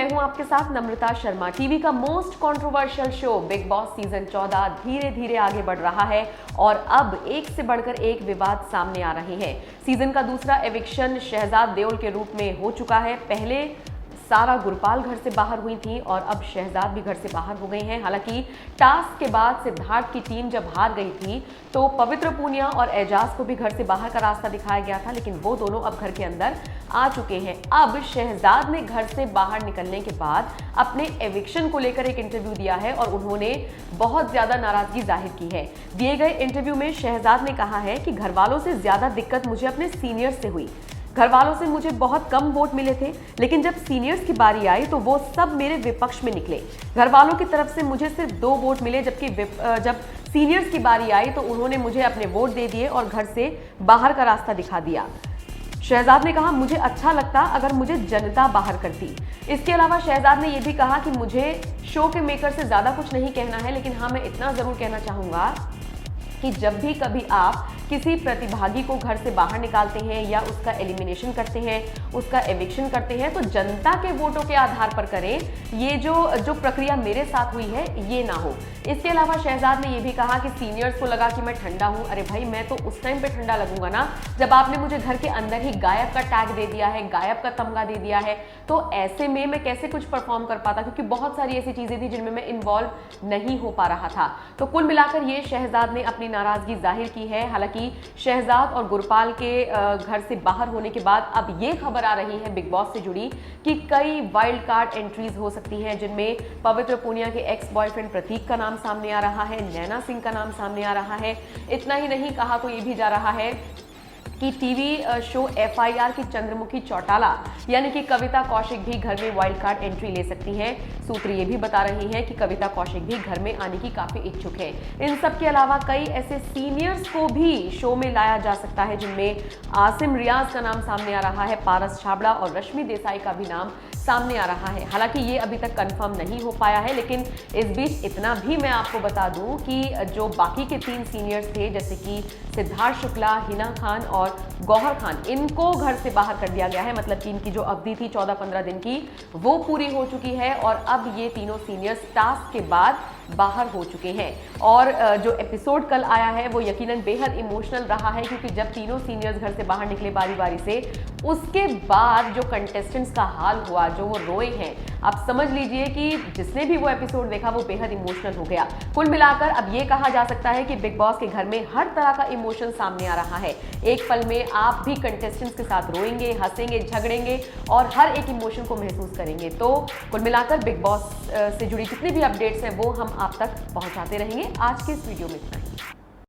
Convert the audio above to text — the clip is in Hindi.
मैं हूं आपके साथ नम्रता शर्मा। टीवी का most controversial show big boss season 14 धीरे धीरे आगे बढ़ रहा है और अब एक से बढ़कर एक विवाद सामने आ रहे हैं। सीजन का दूसरा एविक्शन शहजाद देओल के रूप में हो चुका है। पहले सारा गुरपाल घर से बाहर हुई थी और अब शहजाद भी घर से बाहर हो गई हैं। हालांकि टास्क के बाद सिद्धार्थ की टीम जब हार गई थी तो पवित्र पूनिया और एजाज को भी घर से बाहर का रास्ता दिखाया गया था, लेकिन वो दोनों अब घर के अंदर आ चुके हैं। अब शहजाद ने घर से बाहर निकलने के बाद अपने एविक्शन को लेकर एक इंटरव्यू दिया है और उन्होंने बहुत ज्यादा नाराजगी जाहिर की है। दिए गए इंटरव्यू में शहजाद ने कहा है कि घर वालों से ज्यादा दिक्कत मुझे अपने सीनियर्स से हुई। घर वालों से मुझे बहुत कम वोट मिले थे, लेकिन जब सीनियर्स की बारी आई तो वो सब मेरे विपक्ष में निकले। घर वालों की तरफ से मुझे सिर्फ 2 वोट मिले, जबकि जब सीनियर्स की बारी आई तो उन्होंने मुझे अपने वोट दे दिए और घर से बाहर का रास्ता दिखा दिया। शहजाद ने कहा, मुझे अच्छा लगता अगर मुझे जनता बाहर करती। इसके अलावा शहजाद ने यह भी कहा कि मुझे शो के मेकर से ज्यादा कुछ नहीं कहना है, लेकिन हाँ, मैं इतना जरूर कहना चाहूंगा कि जब भी कभी आप किसी प्रतिभागी को घर से बाहर निकालते हैं या उसका एलिमिनेशन करते हैं, उसका एविक्शन करते हैं, तो जनता के वोटों के आधार पर करें। ये जो प्रक्रिया मेरे साथ हुई है ये ना हो। इसके अलावा शहजाद ने यह भी कहा कि सीनियर्स को लगा कि मैं ठंडा हूं। अरे भाई, मैं तो उस टाइम पे ठंडा लगूंगा ना जब आपने मुझे घर के अंदर ही गायब का टैग दे दिया है, गायब का तमगा दे दिया है। तो ऐसे में मैं कैसे कुछ परफॉर्म कर पाता, क्योंकि बहुत सारी ऐसी चीजें थी जिनमें मैं इन्वॉल्व नहीं हो पा रहा था। तो कुल मिलाकर ये शहजाद ने अपनी नाराजगी जाहिर की है। हालांकि शहजाद और गुरपाल के घर से बाहर होने के बाद अब ये खबर आ रही है बिग बॉस से जुड़ी कि कई वाइल्ड कार्ड एंट्रीज हो सकती हैं, जिनमें पवित्र पूनिया के एक्स बॉयफ्रेंड प्रतीक का नाम सामने आ रहा है, नैना सिंह का नाम सामने आ रहा है। इतना ही नहीं, कहा तो ये भी जा रहा है कि टीवी शो FIR की चंद्रमुखी चौटाला यानी कि कविता कौशिक भी घर में वाइल्ड कार्ड एंट्री ले सकती हैं। सूत्र ये भी बता रहे हैं कि कविता कौशिक भी घर में आने की काफी इच्छुक है। इन सब के अलावा कई ऐसे सीनियर्स को भी शो में लाया जा सकता है, जिनमें आसिम रियाज का नाम सामने आ रहा है, पारस छाबड़ा और रश्मि देसाई का भी नाम सामने आ रहा है। हालांकि ये अभी तक कंफर्म नहीं हो पाया है, लेकिन इस बीच इतना भी मैं आपको बता दूं कि जो बाकी के 3 सीनियर्स थे, जैसे कि सिद्धार्थ शुक्ला, हिना खान और गौहर खान, इनको घर से बाहर कर दिया गया है। मतलब कि इनकी जो अवधि थी 14-15 दिन की, वो पूरी हो चुकी है और अब ये तीनों सीनियर्स टास्क के बाद बाहर हो चुके हैं। और जो एपिसोड कल आया है वो यकीनन बेहद इमोशनल रहा है, क्योंकि जब तीनों सीनियर्स घर से बाहर निकले बारी बारी से, उसके बाद जो कंटेस्टेंट्स का हाल हुआ, जो वो रोए हैं, आप समझ लीजिए कि जिसने भी वो एपिसोड देखा वो बेहद इमोशनल हो गया। कुल मिलाकर अब ये कहा जा सकता है कि बिग बॉस के घर में हर तरह का इमोशन सामने आ रहा है। एक पल में आप भी कंटेस्टेंट्स के साथ रोएंगे, हंसेंगे, झगड़ेंगे और हर एक इमोशन को महसूस करेंगे। तो कुल मिलाकर बिग बॉस से जुड़ी जितनी भी अपडेट्स हैं वो हम आप तक पहुंचाते रहेंगे। आज के इस वीडियो में इतना ही।